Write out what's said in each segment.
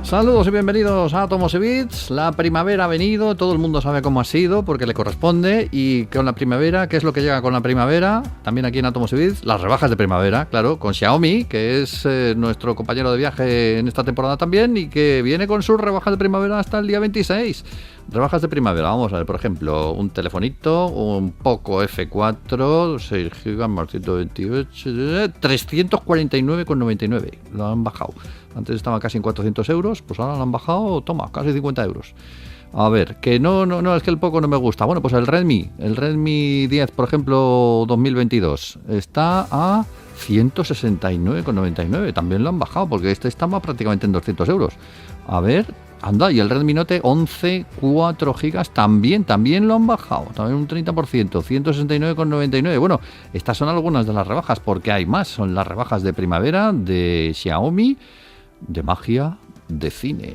Saludos y bienvenidos a Átomos y Bits. La primavera ha venido, todo el mundo sabe cómo ha sido porque le corresponde. Y con la primavera, ¿qué es lo que llega con la primavera? También aquí en Átomos y Bits, las rebajas de primavera, claro, con Xiaomi, que es nuestro compañero de viaje en esta temporada también y que viene con sus rebajas de primavera hasta el día 26. Rebajas de primavera, vamos a ver, por ejemplo, un telefonito, un Poco F4, 6 GB más 128, 349,99, lo han bajado. Antes estaba casi en 400 euros, pues ahora lo han bajado, toma, casi 50 euros. A ver, que no, es que el Poco no me gusta. Bueno, pues el Redmi 10, por ejemplo, 2022, está a 169,99. También lo han bajado, porque este estaba prácticamente en 200 euros. A ver, anda, y el Redmi Note 11, 4 GB, también lo han bajado, también un 30%, 169,99. Bueno, estas son algunas de las rebajas, porque hay más. Son las rebajas de primavera de Xiaomi, de magia, de cine.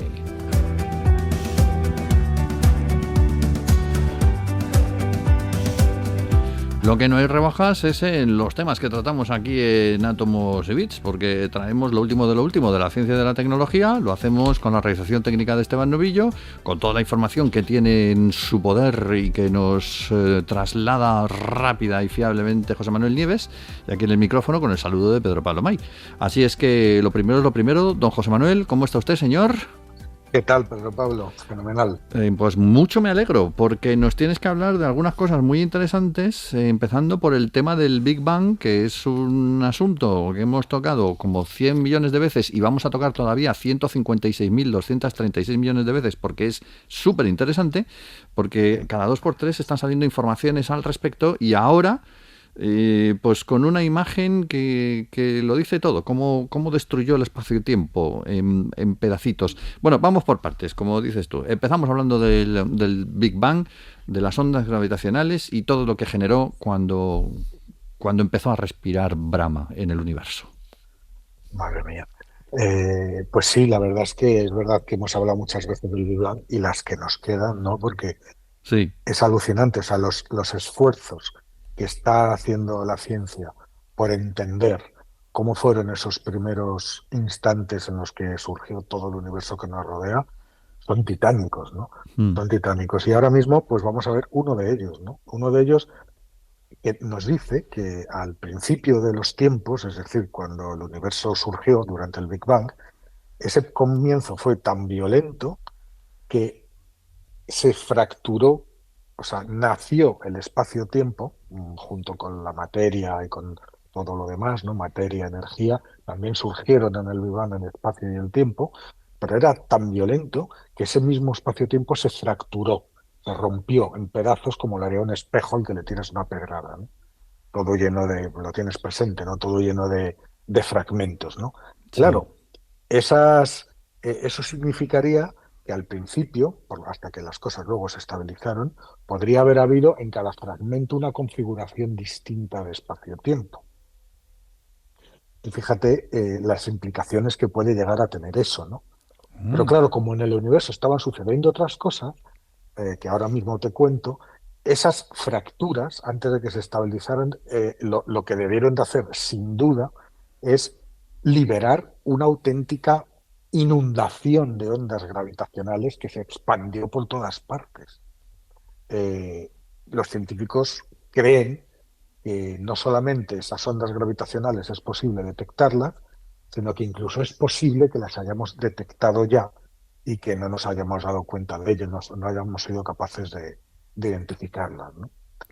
Lo que no hay rebajas es en los temas que tratamos aquí en Átomos y Bits, porque traemos lo último de la ciencia y de la tecnología, lo hacemos con la realización técnica de Esteban Novillo, con toda la información que tiene en su poder y que nos traslada rápida y fiablemente José Manuel Nieves, y aquí en el micrófono con el saludo de Pedro Pablo May. Así es que lo primero es lo primero. Don José Manuel, ¿cómo está usted, señor? ¿Qué tal, Pedro Pablo? Fenomenal. Pues mucho me alegro, porque nos tienes que hablar de algunas cosas muy interesantes, empezando por el tema del Big Bang, que es un asunto que hemos tocado como 100 millones de veces y vamos a tocar todavía 156.236 millones de veces, porque es súper interesante, porque cada 2x3 están saliendo informaciones al respecto y ahora... pues con una imagen que lo dice todo, cómo destruyó el espacio-tiempo en pedacitos. Bueno, vamos por partes, como dices tú. Empezamos hablando del Big Bang, de las ondas gravitacionales y todo lo que generó cuando empezó a respirar Brahma en el universo. Madre mía. Pues sí, la verdad es verdad que hemos hablado muchas veces del Big Bang y las que nos quedan, ¿no? Porque sí, es alucinante, o sea, los esfuerzos que está haciendo la ciencia por entender cómo fueron esos primeros instantes en los que surgió todo el universo que nos rodea, son titánicos, ¿no? Son titánicos. Y ahora mismo, pues vamos a ver uno de ellos, ¿no? Uno de ellos que nos dice que al principio de los tiempos, es decir, cuando el universo surgió durante el Big Bang, ese comienzo fue tan violento que se fracturó, o sea, nació el espacio-tiempo junto con la materia y con todo lo demás, ¿no? Materia, energía, también surgieron en el Big Bang el espacio y el tiempo, pero era tan violento que ese mismo espacio-tiempo se fracturó, se rompió en pedazos como lo haría un espejo al que le tienes una pedrada, ¿no? Todo lleno lo tienes presente, ¿no? Todo lleno de fragmentos, ¿no? sí. Claro, eso significaría que al principio, hasta que las cosas luego se estabilizaron, podría haber habido en cada fragmento una configuración distinta de espacio-tiempo. Y fíjate las implicaciones que puede llegar a tener eso, ¿no? Pero claro, como en el universo estaban sucediendo otras cosas, que ahora mismo te cuento, esas fracturas, antes de que se estabilizaran, lo que debieron de hacer, sin duda, es liberar una auténtica inundación de ondas gravitacionales que se expandió por todas partes. Los científicos creen que no solamente esas ondas gravitacionales es posible detectarlas, sino que incluso es posible que las hayamos detectado ya y que no nos hayamos dado cuenta de ellas, no hayamos sido capaces de identificarlas, ¿no?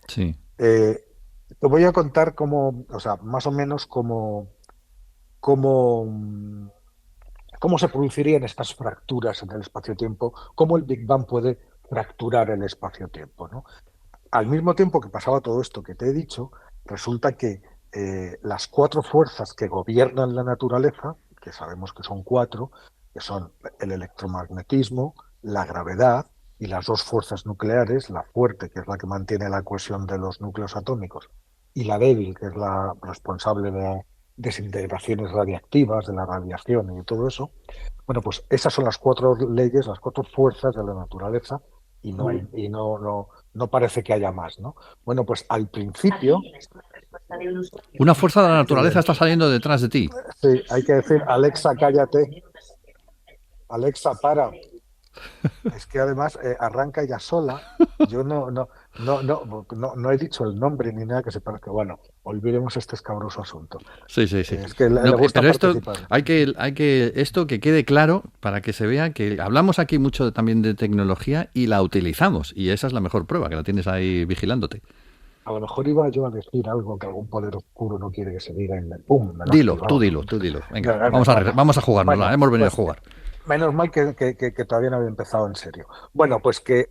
Sí. Te voy a contar cómo, o sea, más o menos cómo se producirían estas fracturas en el espacio-tiempo, cómo el Big Bang puede fracturar el espacio-tiempo, ¿no? Al mismo tiempo que pasaba todo esto que te he dicho, resulta que las 4 fuerzas que gobiernan la naturaleza, que sabemos que son 4, que son el electromagnetismo, la gravedad y las 2 fuerzas nucleares, la fuerte, que es la que mantiene la cohesión de los núcleos atómicos, y la débil, que es la responsable de desintegraciones radiactivas, de la radiación y todo eso. Bueno, pues esas son las 4 leyes, las 4 fuerzas de la naturaleza y no parece que haya más, ¿no? Bueno, pues al principio... Una fuerza de la naturaleza está saliendo detrás de ti. Sí, hay que decir, Alexa, cállate. Alexa, para. Es que además arranca ya sola. Yo no he dicho el nombre ni nada que se parezca. Bueno, olvidemos este escabroso asunto. Sí, sí, sí. Es que le No, gusta pero esto participar. esto que quede claro para que se vea que hablamos aquí mucho también de tecnología y la utilizamos. Y esa es la mejor prueba, que la tienes ahí vigilándote. A lo mejor iba yo a decir algo que algún poder oscuro no quiere que se diga y ¡pum! Me lo has privado. Tú dilo. Venga, Bueno, vamos a jugárnosla. bueno, Hemos venido a pues jugar. menos mal que todavía no había empezado en serio. Bueno, pues que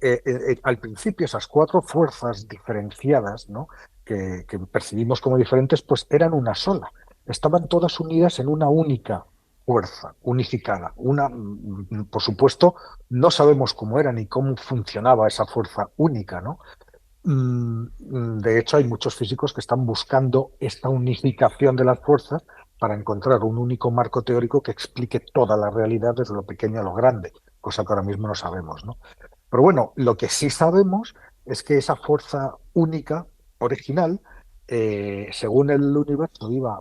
al principio esas cuatro fuerzas diferenciadas, ¿no? Que percibimos como diferentes, pues eran una sola. Estaban todas unidas en una única fuerza, unificada. Por supuesto, no sabemos cómo era ni cómo funcionaba esa fuerza única, ¿no? De hecho, hay muchos físicos que están buscando esta unificación de las fuerzas para encontrar un único marco teórico que explique toda la realidad desde lo pequeño a lo grande, cosa que ahora mismo no sabemos, ¿no? Pero bueno, lo que sí sabemos es que esa fuerza única, original, según el universo iba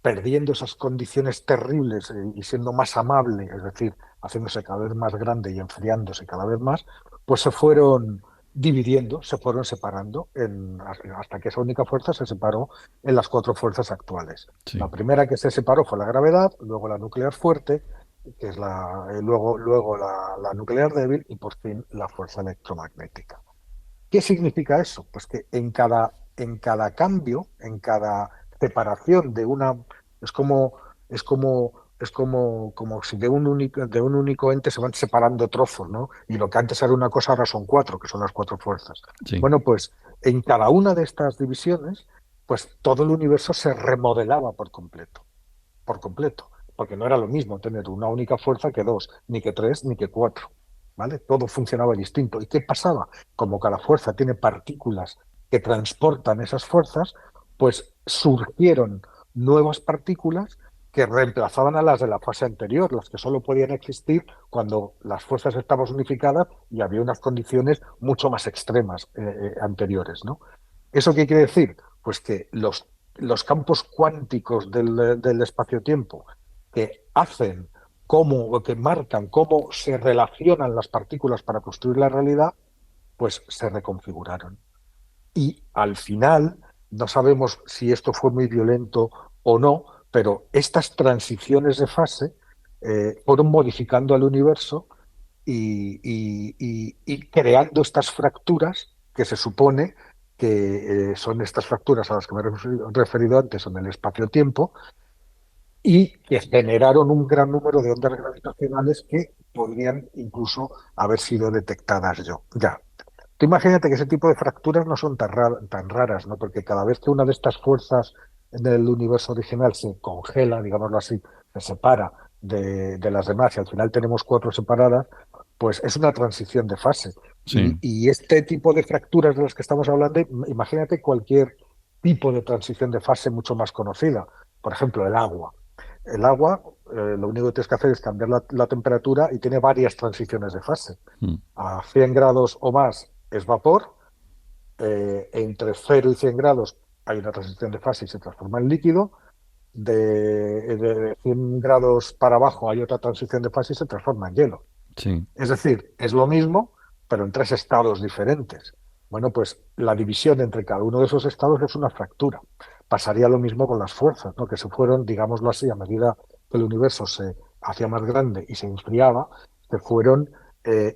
perdiendo esas condiciones terribles y siendo más amable, es decir, haciéndose cada vez más grande y enfriándose cada vez más, pues se fueron dividiendo, se fueron separando hasta que esa única fuerza se separó en las cuatro fuerzas actuales. La Sí. primera que se separó fue la gravedad, luego la nuclear fuerte, que es luego la nuclear débil y por fin la fuerza electromagnética. ¿Qué significa eso? Pues que en cada cambio, en cada separación es como, como si de un único ente se van separando trozos, ¿no? Y lo que antes era una cosa ahora son cuatro, que son las cuatro fuerzas. Sí. Bueno, pues en cada una de estas divisiones, pues todo el universo se remodelaba por completo, porque no era lo mismo tener una única fuerza que dos, ni que tres, ni que cuatro, ¿vale? Todo funcionaba distinto. ¿Y qué pasaba? Como cada fuerza tiene partículas que transportan esas fuerzas, pues surgieron nuevas partículas que reemplazaban a las de la fase anterior, las que solo podían existir cuando las fuerzas estaban unificadas y había unas condiciones mucho más extremas anteriores, ¿no? ¿Eso qué quiere decir? Pues que los campos cuánticos del espacio-tiempo que hacen o que marcan cómo se relacionan las partículas para construir la realidad, pues se reconfiguraron. Y al final, no sabemos si esto fue muy violento o no, pero estas transiciones de fase fueron modificando al universo y creando estas fracturas que se supone que son estas fracturas a las que me he referido antes en el espacio-tiempo y que generaron un gran número de ondas gravitacionales que podrían incluso haber sido detectadas ya. Tú imagínate que ese tipo de fracturas no son tan raras, ¿no? Porque cada vez que una de estas fuerzas del universo original se congela, digámoslo así, se separa de las demás y al final tenemos cuatro separadas, pues es una transición de fase. Y, Sí. y este tipo de fracturas de las que estamos hablando, imagínate cualquier tipo de transición de fase mucho más conocida. Por ejemplo, el agua. El agua, lo único que tienes que hacer es cambiar la temperatura y tiene varias transiciones de fase. Mm. A 100 grados o más es vapor, entre 0 y 100 grados hay una transición de fase y se transforma en líquido, de 100 grados para abajo hay otra transición de fase y se transforma en hielo. Sí. Es decir, es lo mismo, pero en tres estados diferentes. Bueno, pues la división entre cada uno de esos estados es una fractura. Pasaría lo mismo con las fuerzas, ¿no? Que se fueron, digámoslo así, a medida que el universo se hacía más grande y se enfriaba, se fueron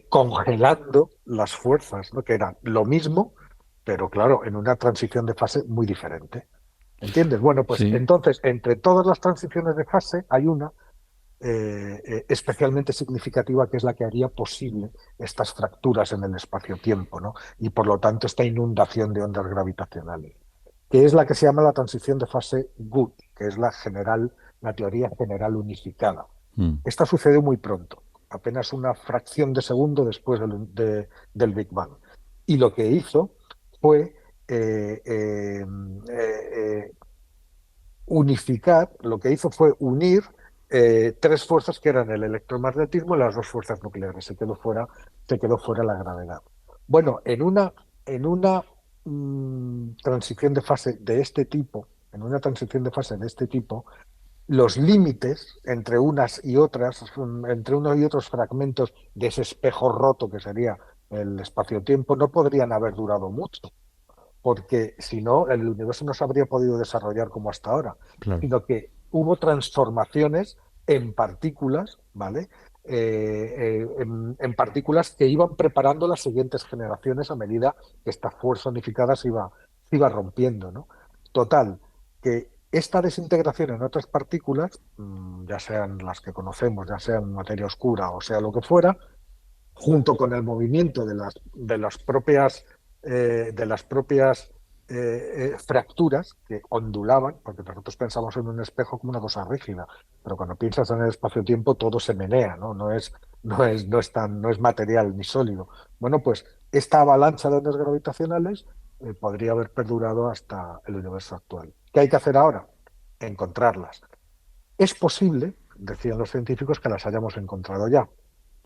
congelando las fuerzas, ¿no? Que eran lo mismo, pero claro, en una transición de fase muy diferente. ¿Entiendes? Bueno, pues Sí. entonces, entre todas las transiciones de fase hay una especialmente significativa, que es la que haría posible estas fracturas en el espacio-tiempo, ¿no? Y por lo tanto esta inundación de ondas gravitacionales, que es la que se llama la transición de fase Good, que es la teoría general unificada. Mm. Esta sucedió muy pronto, apenas una fracción de segundo después del Big Bang. Y lo que hizo fue unificar, lo que hizo fue unir tres fuerzas que eran el electromagnetismo y las dos fuerzas nucleares. Se quedó fuera la gravedad. Bueno, en una transición de fase de este tipo, los límites entre unas y otras, entre unos y otros fragmentos de ese espejo roto que sería el espacio-tiempo, no podrían haber durado mucho, porque si no, el universo no se habría podido desarrollar como hasta ahora, Claro. sino que hubo transformaciones en partículas, ¿vale? En partículas que iban preparando las siguientes generaciones a medida que esta fuerza unificada se iba rompiendo, ¿no? Total, que esta desintegración en otras partículas, ya sean las que conocemos, ya sean materia oscura o sea lo que fuera, junto con el movimiento de las propias fracturas que ondulaban, porque nosotros pensamos en un espejo como una cosa rígida, pero cuando piensas en el espacio-tiempo todo se menea, ¿no? No es material ni sólido. Bueno, pues esta avalancha de ondas gravitacionales podría haber perdurado hasta el universo actual. ¿Qué hay que hacer ahora? Encontrarlas. Es posible, decían los científicos, que las hayamos encontrado ya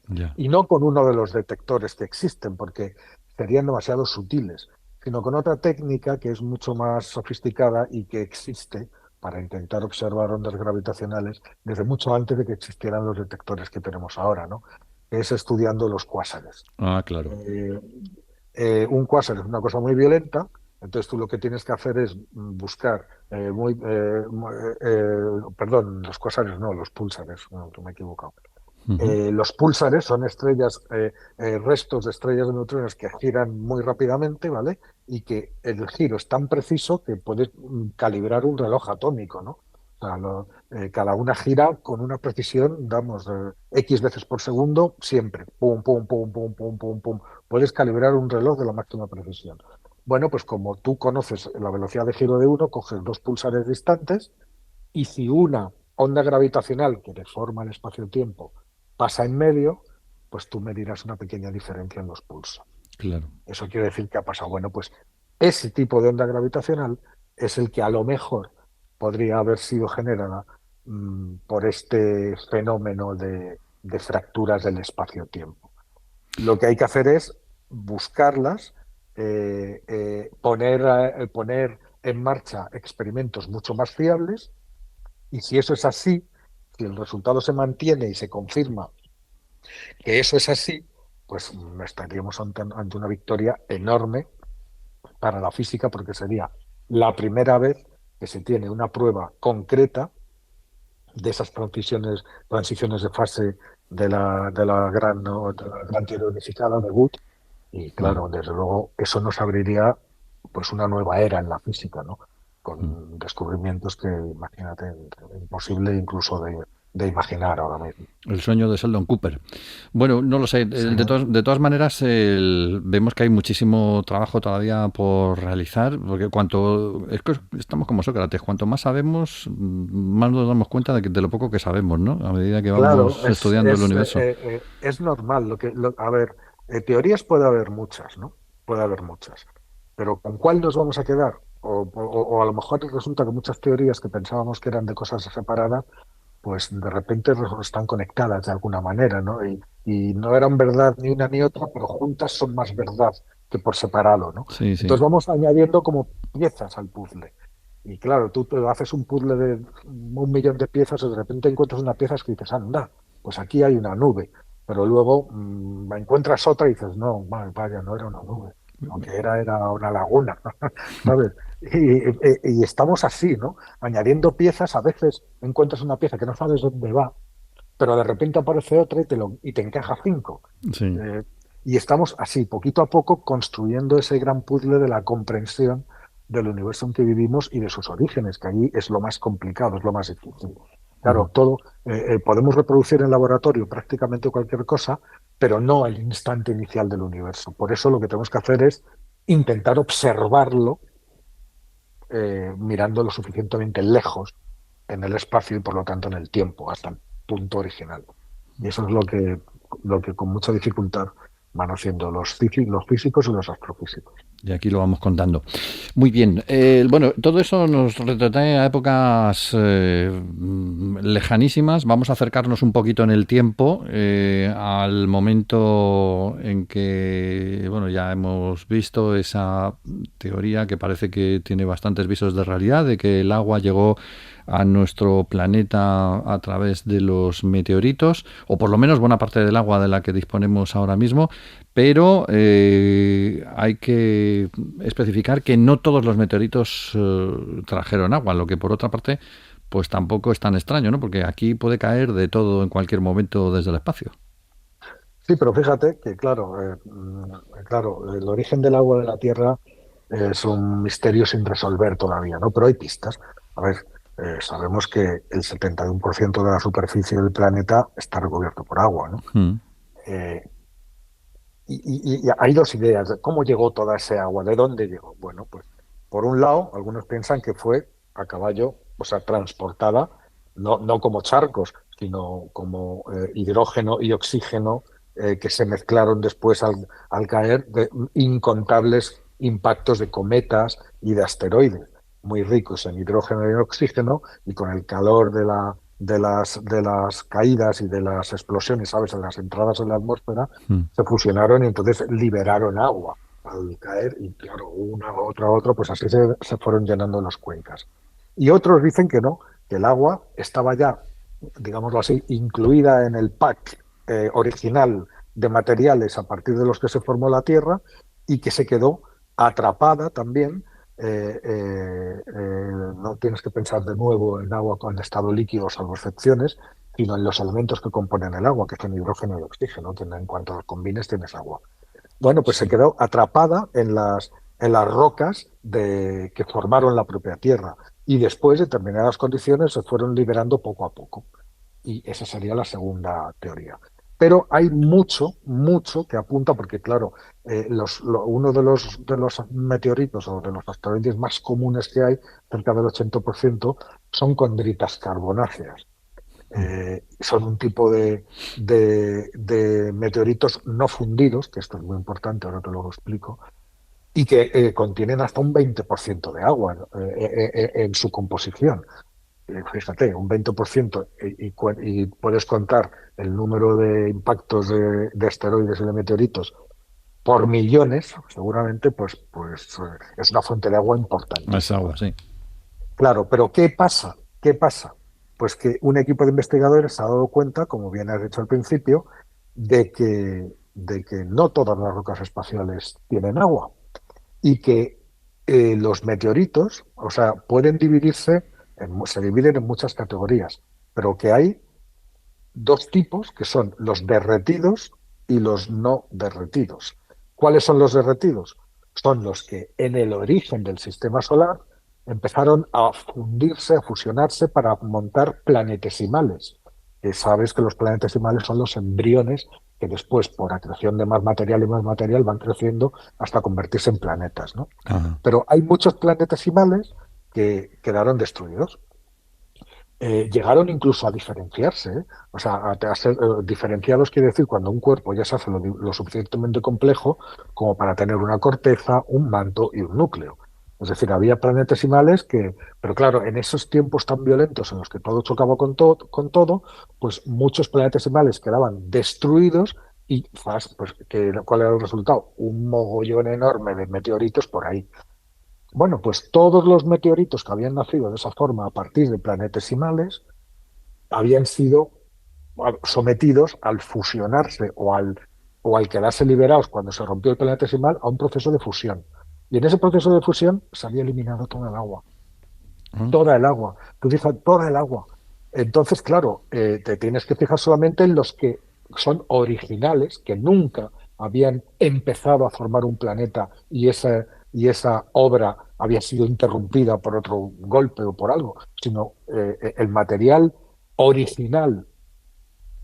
Ya. y no con uno de los detectores que existen, porque serían demasiado sutiles, sino con otra técnica que es mucho más sofisticada y que existe para intentar observar ondas gravitacionales desde mucho antes de que existieran los detectores que tenemos ahora, ¿no? Es estudiando los cuásares. Ah, claro. Eh, un cuásar es una cosa muy violenta, entonces tú lo que tienes que hacer es buscar perdón, los cuásares no, los púlsares, no, que me he equivocado. Ujú. Los púlsares son estrellas, restos de estrellas de neutrones que giran muy rápidamente, ¿vale? Y que el giro es tan preciso que puedes calibrar un reloj atómico, ¿no? O sea, cada una gira con una precisión, damos, X veces por segundo, siempre. Pum, pum, pum, pum, pum, pum, pum. Puedes calibrar un reloj de la máxima precisión. Bueno, pues como tú conoces la velocidad de giro de uno, coges dos púlsares distantes y si una onda gravitacional que deforma el espacio-tiempo pasa en medio, pues tú medirás una pequeña diferencia en los pulsos. Claro. Eso quiere decir que ha pasado. Bueno, pues ese tipo de onda gravitacional es el que a lo mejor podría haber sido generada por este fenómeno de fracturas del espacio-tiempo. Lo que hay que hacer es buscarlas, poner en marcha experimentos mucho más fiables y si eso es así, si el resultado se mantiene y se confirma que eso es así, pues estaríamos ante una victoria enorme para la física porque sería la primera vez que se tiene una prueba concreta de esas transiciones de fase de la gran teoría unificada de Wood. Y Mm, claro, desde luego eso nos abriría pues una nueva era en la física, ¿no? mm. Con descubrimientos que, imagínate, imposible incluso de imaginar ahora mismo. El sueño de Sheldon Cooper. Bueno, no lo sé. Sí, De todas maneras, vemos que hay muchísimo trabajo todavía por realizar, porque es que estamos como Sócrates, cuanto más sabemos, más nos damos cuenta de lo poco que sabemos, ¿no? A medida que claro, vamos estudiando el universo. es normal. A ver, teorías puede haber muchas, ¿no? Puede haber muchas. Pero ¿con cuál nos vamos a quedar? O a lo mejor resulta que muchas teorías que pensábamos que eran de cosas separadas pues de repente están conectadas de alguna manera, ¿no? Y no eran verdad ni una ni otra, pero juntas son más verdad que por separado, ¿no? Sí, sí. Entonces vamos añadiendo como piezas al puzzle. Y claro, tú te haces un puzzle de 1 millón de piezas y de repente encuentras una pieza que dices, anda, pues aquí hay una nube. Pero luego encuentras otra y dices, no, vaya, no era una nube. Aunque era una laguna, ¿sabes? Y estamos así, ¿no? Añadiendo piezas, a veces encuentras una pieza que no sabes dónde va, pero de repente aparece otra y te encaja cinco. Sí. Eh, y estamos así, poquito a poco, construyendo ese gran puzzle de la comprensión del universo en que vivimos y de sus orígenes, que allí es lo más complicado, es lo más difícil. Ujú. Claro, podemos reproducir en laboratorio prácticamente cualquier cosa, pero no el instante inicial del universo. Por eso lo que tenemos que hacer es intentar observarlo mirando lo suficientemente lejos en el espacio y por lo tanto en el tiempo, hasta el punto original. Y eso es lo que con mucha dificultad van haciendo los físicos y los astrofísicos. Y aquí lo vamos contando. Muy bien. Bueno, todo eso nos retrotrae a épocas lejanísimas. Vamos a acercarnos un poquito en el tiempo al momento en que, bueno, ya hemos visto esa teoría que parece que tiene bastantes visos de realidad, de que el agua llegó a nuestro planeta a través de los meteoritos, o por lo menos buena parte del agua de la que disponemos ahora mismo, pero hay que especificar que no todos los meteoritos trajeron agua, lo que por otra parte pues tampoco es tan extraño, ¿no? Porque aquí puede caer de todo en cualquier momento desde el espacio. Sí, pero fíjate que, claro, el origen del agua de la Tierra es un misterio sin resolver todavía, ¿no? Pero hay pistas. A ver, sabemos que el 71% de la superficie del planeta está recubierto por agua, ¿no? Mm. Eh, y hay dos ideas de cómo llegó toda ese agua, de dónde llegó. Bueno, pues por un lado, algunos piensan que fue a caballo, o sea, transportada, no como charcos, sino como hidrógeno y oxígeno que se mezclaron después al caer de incontables impactos de cometas y de asteroides, muy ricos en hidrógeno y en oxígeno, y con el calor de las caídas y de las explosiones, ¿sabes?, en las entradas en la atmósfera, Mm. se fusionaron y entonces liberaron agua al caer y claro, una, otra, pues así se fueron llenando las cuencas. Y otros dicen que no, que el agua estaba ya, digámoslo así, incluida en el pack original de materiales a partir de los que se formó la Tierra y que se quedó atrapada también. No tienes que pensar de nuevo en agua con estado líquido, salvo excepciones, sino en los elementos que componen el agua, que son hidrógeno y oxígeno, que en cuanto los combines tienes agua. Bueno, pues se Sí. quedó atrapada en las rocas que formaron la propia Tierra y después, de determinadas condiciones, se fueron liberando poco a poco. Y esa sería la segunda teoría. Pero hay mucho, mucho que apunta, porque claro, uno de los meteoritos o de los asteroides más comunes que hay, cerca del 80%, son condritas carbonáceas. Mm. Son un tipo de meteoritos no fundidos, que esto es muy importante, ahora te lo explico, y que contienen hasta un 20% de agua en su composición. Fíjate, un 20%, y puedes contar el número de impactos de asteroides y de meteoritos por millones, seguramente, pues es una fuente de agua Es importantísima. agua, sí. Claro, pero ¿qué pasa? ¿Qué pasa? Pues que un equipo de investigadores se ha dado cuenta, como bien has dicho al principio, de que no todas las rocas espaciales tienen agua y que los meteoritos, o sea, pueden dividirse, se dividen en muchas categorías, pero que hay dos tipos que son los derretidos y los no derretidos. ¿Cuáles son los derretidos? Son los que en el origen del sistema solar empezaron a fundirse, a fusionarse para montar planetesimales. Que sabes que los planetesimales son los embriones que después, por acreción de más material y más material, van creciendo hasta convertirse en planetas, ¿no? Ajá. Pero hay muchos planetesimales que quedaron destruidos. Llegaron incluso a diferenciarse, ¿eh? O sea, a ser diferenciados quiere decir cuando un cuerpo ya se hace lo suficientemente complejo como para tener una corteza, un manto y un núcleo. Es decir, había planetesimales pero claro, en esos tiempos tan violentos en los que todo chocaba con todo, pues muchos planetesimales quedaban destruidos y pues, ¿cuál era el resultado? Un mogollón enorme de meteoritos por ahí. Bueno, pues todos los meteoritos que habían nacido de esa forma a partir de planetesimales habían sido sometidos al fusionarse o al quedarse liberados cuando se rompió el planetesimal a un proceso de fusión. Y en ese proceso de fusión se había eliminado toda el agua. Ah. Toda el agua. Tú dices, toda el agua. Entonces, claro, te tienes que fijar solamente en los que son originales, que nunca habían empezado a formar un planeta y esa obra había sido interrumpida por otro golpe o por algo, sino el material original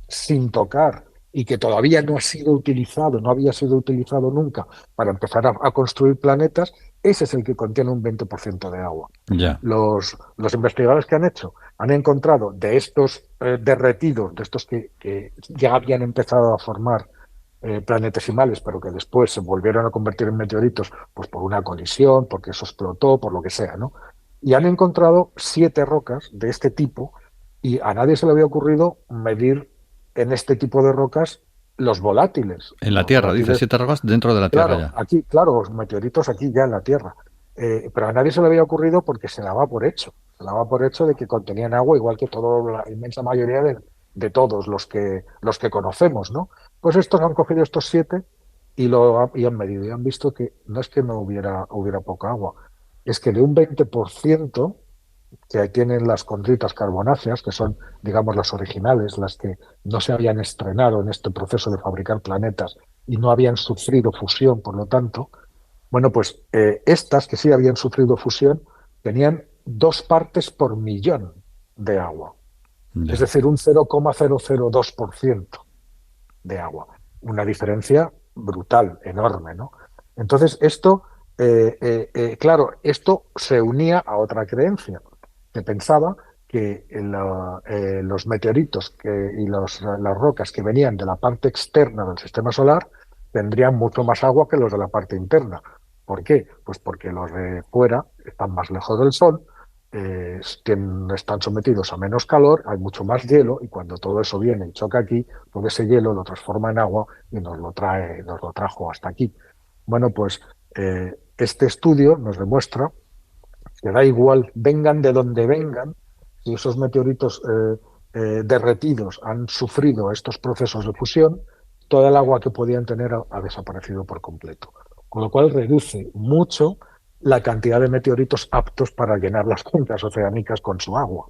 sin tocar y que todavía no ha sido utilizado, no había sido utilizado nunca para empezar a construir planetas, ese es el que contiene un 20% de agua. Ya. Los investigadores que han hecho han encontrado de estos derretidos, de estos que ya habían empezado a formar planetesimales, pero que después se volvieron a convertir en meteoritos, pues por una colisión, porque eso explotó, por lo que sea, ¿no? Y han encontrado 7 rocas de este tipo y a nadie se le había ocurrido medir en este tipo de rocas los volátiles. En la Los Tierra, dice, volátiles, 7 rocas dentro de la Tierra claro, ya. aquí, claro, los meteoritos aquí ya en la Tierra. Pero a nadie se le había ocurrido porque se daba por hecho. Se daba por hecho de que contenían agua, igual que toda la inmensa mayoría de todos los que conocemos, ¿no? Pues estos han cogido estos 7 y han medido y han visto que no es que no hubiera poca agua, es que de un 20% que tienen las condritas carbonáceas, que son, digamos, las originales, las que no se habían estrenado en este proceso de fabricar planetas y no habían sufrido fusión, por lo tanto, bueno, pues estas que sí habían sufrido fusión tenían 2 partes por millón de agua, es Ya. decir, un 0,002% de agua. Una diferencia brutal, enorme, ¿no? Entonces, claro, esto se unía a otra creencia, que pensaba que los meteoritos y las rocas que venían de la parte externa del sistema solar tendrían mucho más agua que los de la parte interna. ¿Por qué? Pues porque los de fuera están más lejos del Sol, están sometidos a menos calor, hay mucho más hielo y cuando todo eso viene y choca aquí, todo ese hielo lo transforma en agua y nos lo trajo hasta aquí. Bueno, pues este estudio nos demuestra que da igual, vengan de donde vengan, si esos meteoritos derretidos han sufrido estos procesos de fusión, toda el agua que podían tener ha desaparecido por completo. Con lo cual reduce mucho la cantidad de meteoritos aptos para llenar las cuencas oceánicas con su agua.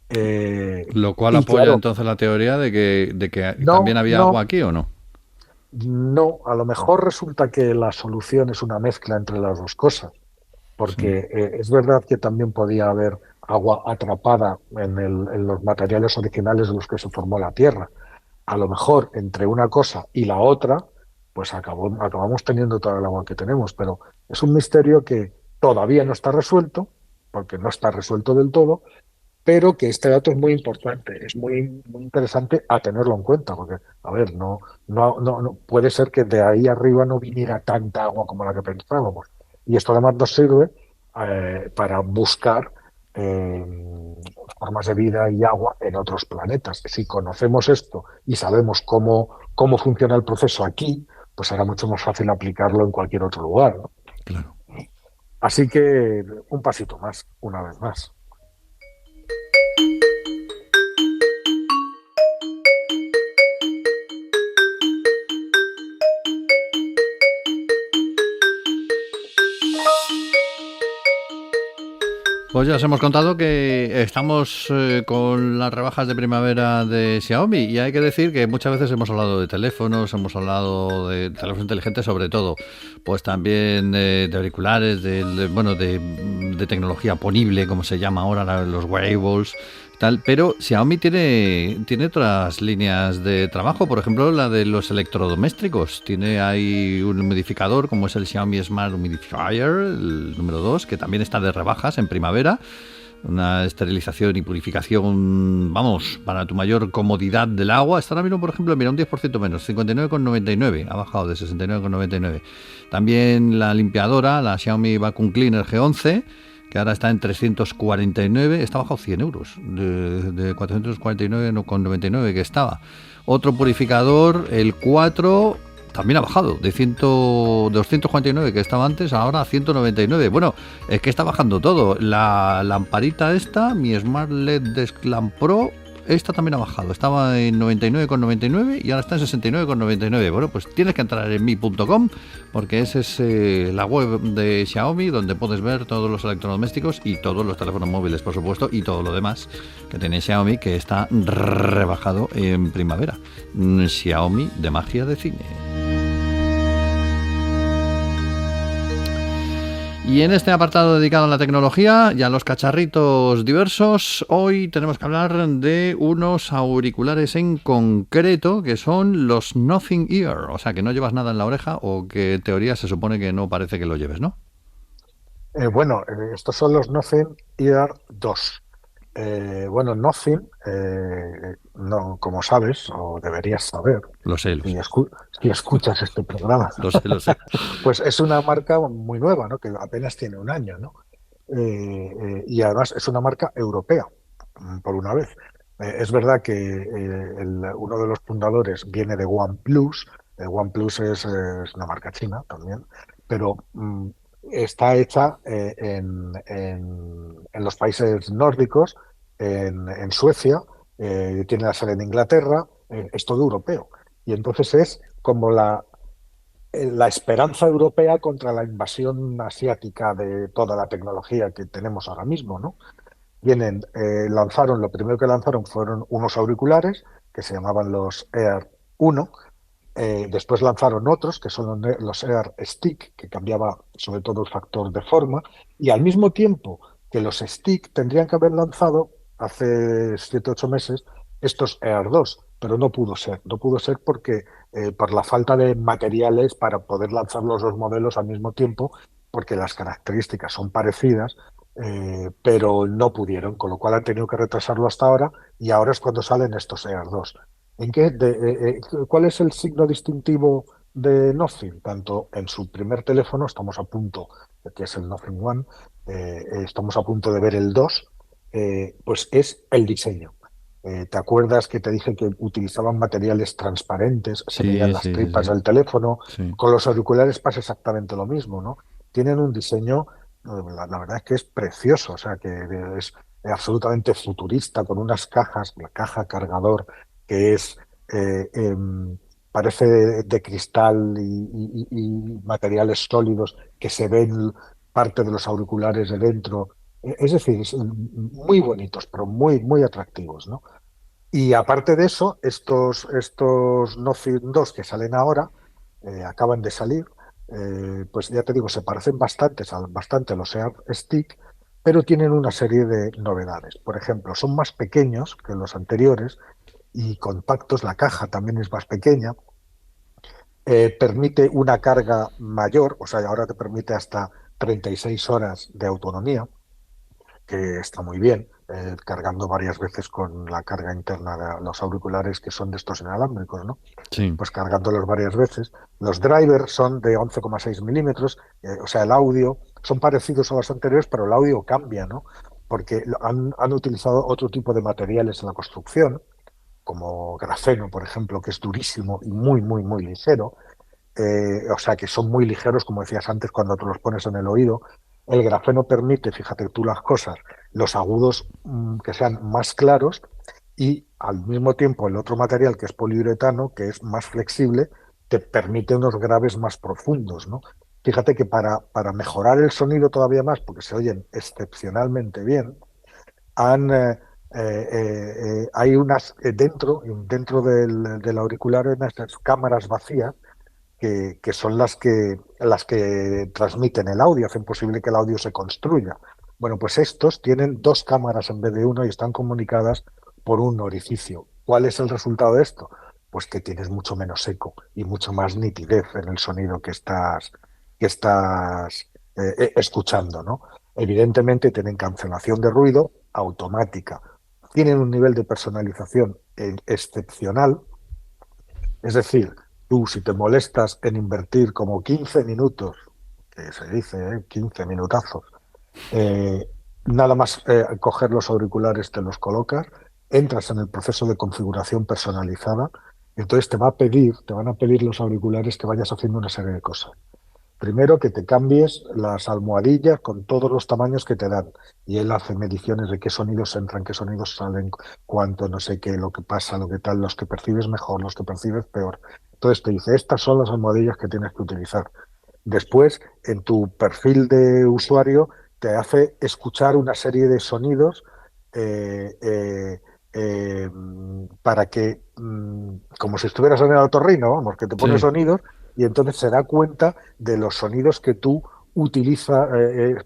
Lo cual Y apoya claro, entonces la teoría de que también no, había agua no, aquí, ¿o no? no, a lo mejor resulta que la solución es una mezcla entre las dos cosas, Sí. porque es verdad que también podía haber agua atrapada en los materiales originales de los que se formó la Tierra. A lo mejor entre una cosa y la otra, pues acabamos teniendo toda el agua que tenemos, pero es un misterio que todavía no está resuelto, porque no está resuelto del todo, pero que este dato es muy importante, es muy interesante a tenerlo en cuenta, porque, a ver, no puede ser que de ahí arriba no viniera tanta agua como la que pensábamos. Y esto además nos sirve para buscar eh, formas de vida y agua en otros planetas. Si conocemos esto y sabemos cómo funciona el proceso aquí, pues será mucho más fácil aplicarlo en cualquier otro lugar, ¿no? Claro. Así que un pasito más, una vez más. Pues ya os hemos contado que estamos con las rebajas de primavera de Xiaomi y hay que decir que muchas veces hemos hablado de teléfonos, hemos hablado de teléfonos inteligentes sobre todo, pues también de auriculares, bueno, de tecnología ponible, como se llama ahora, los wearables, tal, pero Xiaomi tiene otras líneas de trabajo, por ejemplo la de los electrodomésticos. Tiene ahí un humidificador como es el Xiaomi Smart Humidifier, el número 2, que también está de rebajas en primavera. Una esterilización y purificación, vamos, para tu mayor comodidad del agua. Está ahora mismo, por ejemplo, mira, un 10% menos, 59,99, ha bajado de 69,99. También la limpiadora, la Xiaomi Vacuum Cleaner G11, que ahora está en 349, está bajado 100 euros, de 449,99 que estaba. Otro purificador, el 4, también ha bajado, de 249 que estaba antes, ahora a 199. Bueno, es que está bajando todo. La lamparita esta, mi Smart LED Desk Lamp Pro, esta también ha bajado. Estaba en 99,99 y ahora está en 69,99. Bueno, pues tienes que entrar en mi.com porque esa es la web de Xiaomi donde puedes ver todos los electrodomésticos y todos los teléfonos móviles, por supuesto, y todo lo demás que tiene Xiaomi que está rebajado en primavera. Xiaomi de magia de cine. Y en este apartado dedicado a la tecnología y a los cacharritos diversos, hoy tenemos que hablar de unos auriculares en concreto que son los Nothing Ear, o sea, que no llevas nada en la oreja o que en teoría se supone que no parece que lo lleves, ¿no? Bueno, estos son los Nothing Ear 2. Bueno, Nothing, no, como sabes, o deberías saber, Lo sé, lo si, sé. si escuchas este programa, Lo sé, lo sé. pues es una marca muy nueva, ¿no? Que apenas tiene un año, ¿no? Y además es una marca europea, por una vez. Es verdad que uno de los fundadores viene de OnePlus. OnePlus es una marca china también, pero está hecha en los países nórdicos, en Suecia, tiene la sede en Inglaterra, es todo europeo. Y entonces es como la esperanza europea contra la invasión asiática de toda la tecnología que tenemos ahora mismo, ¿no? Lanzaron, lo primero que lanzaron fueron unos auriculares que se llamaban los Air 1. Después lanzaron otros que son los Air Stick, que cambiaba sobre todo el factor de forma, y al mismo tiempo que los Stick tendrían que haber lanzado hace 7 u 8 meses estos Air 2, pero no pudo ser. No pudo ser porque por la falta de materiales para poder lanzar los dos modelos al mismo tiempo, porque las características son parecidas, pero no pudieron, con lo cual han tenido que retrasarlo hasta ahora, y ahora es cuando salen estos Air 2. ¿Cuál es el signo distintivo de Nothing? Tanto en su primer teléfono, estamos a punto, que es el Nothing One, estamos a punto de ver el 2, pues es el diseño. ¿Te acuerdas que te dije que utilizaban materiales transparentes, se veían Sí, las sí, sí, tripas sí. del teléfono? Sí. Con los auriculares pasa exactamente lo mismo, ¿no? Tienen un diseño, la verdad es que es precioso, o sea, que es absolutamente futurista, con unas cajas, la caja cargador que es eh, em, parece de cristal y materiales sólidos que se ven parte de los auriculares de dentro. Es decir, muy bonitos, pero muy, muy atractivos, ¿no? Y aparte de eso, estos Nothing 2 que salen ahora, acaban de salir, pues ya te digo, se parecen bastante a los Air Stick, pero tienen una serie de novedades. Por ejemplo, son más pequeños que los anteriores y compactos, la caja también es más pequeña, permite una carga mayor, o sea, ahora te permite hasta 36 horas de autonomía, que está muy bien, cargando varias veces con la carga interna de los auriculares que son de estos inalámbricos, ¿no? Sí. Pues cargándolos varias veces. Los drivers son de 11,6 milímetros, o sea, el audio son parecidos a los anteriores, pero el audio cambia, ¿no? Porque han utilizado otro tipo de materiales en la construcción, como grafeno, por ejemplo, que es durísimo y muy, muy, muy ligero. O sea, que son muy ligeros, como decías antes, cuando te los pones en el oído. El grafeno permite, fíjate tú las cosas, los agudos que sean más claros, y al mismo tiempo el otro material, que es poliuretano, que es más flexible, te permite unos graves más profundos, ¿no? Fíjate que para mejorar el sonido todavía más, porque se oyen excepcionalmente bien, hay unas dentro del auricular, hay unas cámaras vacías que son las que transmiten el audio, hacen posible que el audio se construya. Bueno, pues estos tienen dos cámaras en vez de uno y están comunicadas por un orificio. ¿Cuál es el resultado de esto? Pues que tienes mucho menos eco y mucho más nitidez en el sonido que estás escuchando, ¿no? Evidentemente tienen cancelación de ruido automática, tienen un nivel de personalización excepcional, es decir, tú si te molestas en invertir como 15 minutos, que se dice, 15 minutazos, eh, nada más coger los auriculares, te los colocas, entras en el proceso de configuración personalizada, entonces te van a pedir los auriculares que vayas haciendo una serie de cosas. Primero, que te cambies las almohadillas con todos los tamaños que te dan. Y él hace mediciones de qué sonidos entran, qué sonidos salen, cuánto, no sé qué, lo que pasa, lo que tal, los que percibes mejor, los que percibes peor. Entonces te dice, estas son las almohadillas que tienes que utilizar. Después, en tu perfil de usuario, te hace escuchar una serie de sonidos eh, eh, eh, para que, como si estuvieras en el otorrino, vamos, que te pone Sí. sonidos y entonces se da cuenta de los sonidos que tú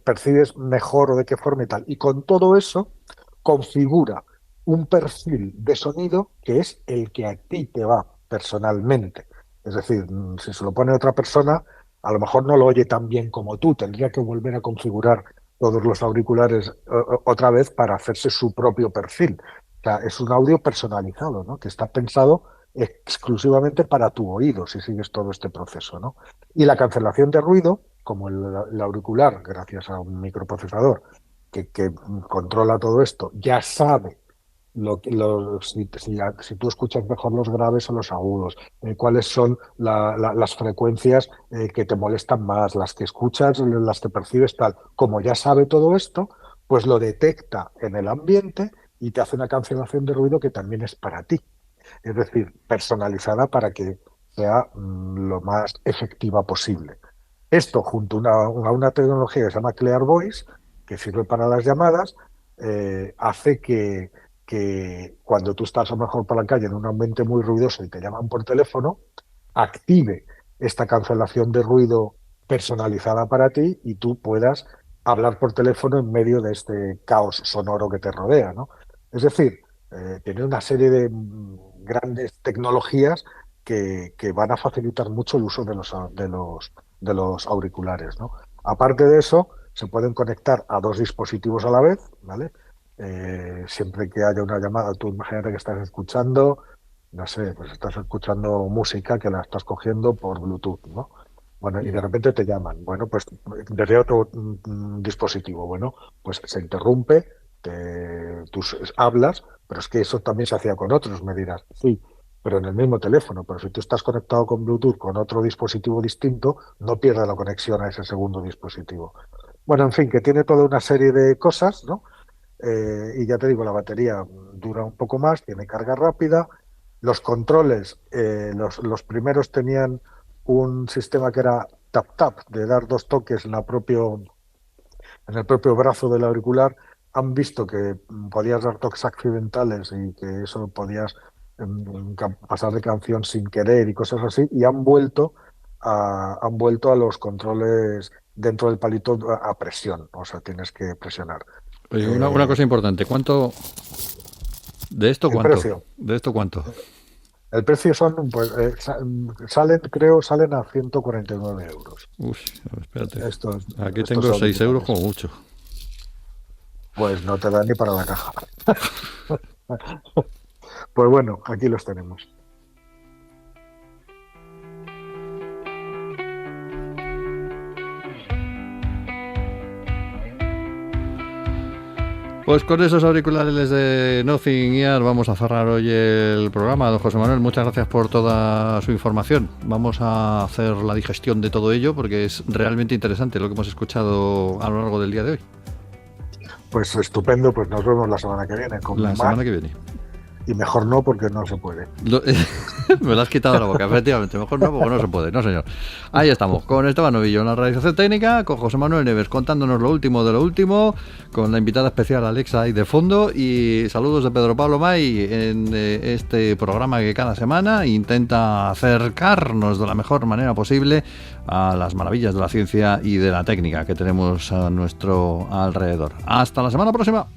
percibes mejor o de qué forma y tal. Y con todo eso configura un perfil de sonido que es el que a ti te va personalmente. Es decir, si se lo pone otra persona, a lo mejor no lo oye tan bien como tú. Tendría que volver a configurar todos los auriculares otra vez para hacerse su propio perfil. O sea, es un audio personalizado, ¿no? Que está pensado exclusivamente para tu oído, si sigues todo este proceso, ¿no? Y la cancelación de ruido, como el auricular, gracias a un microprocesador que controla todo esto, ya sabe si tú escuchas mejor los graves o los agudos, cuáles son las frecuencias que te molestan más, las que escuchas, las que percibes, tal. Como ya sabe todo esto, pues lo detecta en el ambiente y te hace una cancelación de ruido que también es para ti. Es decir, personalizada para que sea lo más efectiva posible. Esto junto a una tecnología que se llama Clear Voice, que sirve para las llamadas, hace que cuando tú estás a lo mejor por la calle en un ambiente muy ruidoso y te llaman por teléfono, active esta cancelación de ruido personalizada para ti y tú puedas hablar por teléfono en medio de este caos sonoro que te rodea, ¿no? Es decir, tiene una serie de grandes tecnologías que van a facilitar mucho el uso de los auriculares, ¿no? Aparte de eso, se pueden conectar a dos dispositivos a la vez, ¿vale? Siempre que haya una llamada, tú imagínate que estás escuchando, no sé, pues estás escuchando música que la estás cogiendo por Bluetooth, ¿no? Bueno, y de repente te llaman, bueno, pues desde otro dispositivo, bueno, pues se interrumpe, tú hablas, pero es que eso también se hacía con otros, me dirás, sí, pero en el mismo teléfono, pero si tú estás conectado con Bluetooth con otro dispositivo distinto, no pierdes la conexión a ese segundo dispositivo. Bueno, en fin, que tiene toda una serie de cosas, ¿no? Y ya te digo, la batería dura un poco más, tiene carga rápida. Los controles, los primeros tenían un sistema que era tap-tap, de dar dos toques en el propio brazo del auricular. Han visto que podías dar toques accidentales y que eso podías pasar de canción sin querer y cosas así, y han vuelto a los controles dentro del palito a presión, o sea, tienes que presionar. Oye, una cosa importante, ¿cuánto de esto El cuánto? precio. ¿De esto cuánto? El precio son, pues, salen a 149 euros. Uy, espérate. Estos, Aquí estos tengo 6 euros auriculares. como mucho. Pues no te da ni para la caja. Pues bueno, aquí los tenemos. Pues con esos auriculares de Nothing Ear vamos a cerrar hoy el programa. Don José Manuel, muchas gracias por toda su información. Vamos a hacer la digestión de todo ello porque es realmente interesante lo que hemos escuchado a lo largo del día de hoy. Pues estupendo, pues nos vemos la semana que viene. Con La semana que viene. Y mejor no, porque no se puede. Me lo has quitado de la boca, efectivamente. Mejor no, porque no se puede. No, señor. Ahí estamos, con Esteban Novillo en la realización técnica, con José Manuel Neves contándonos lo último de lo último, con la invitada especial Alexa ahí de fondo, y saludos de Pedro Pablo May en este programa que cada semana intenta acercarnos de la mejor manera posible a las maravillas de la ciencia y de la técnica que tenemos a nuestro alrededor. Hasta la semana próxima.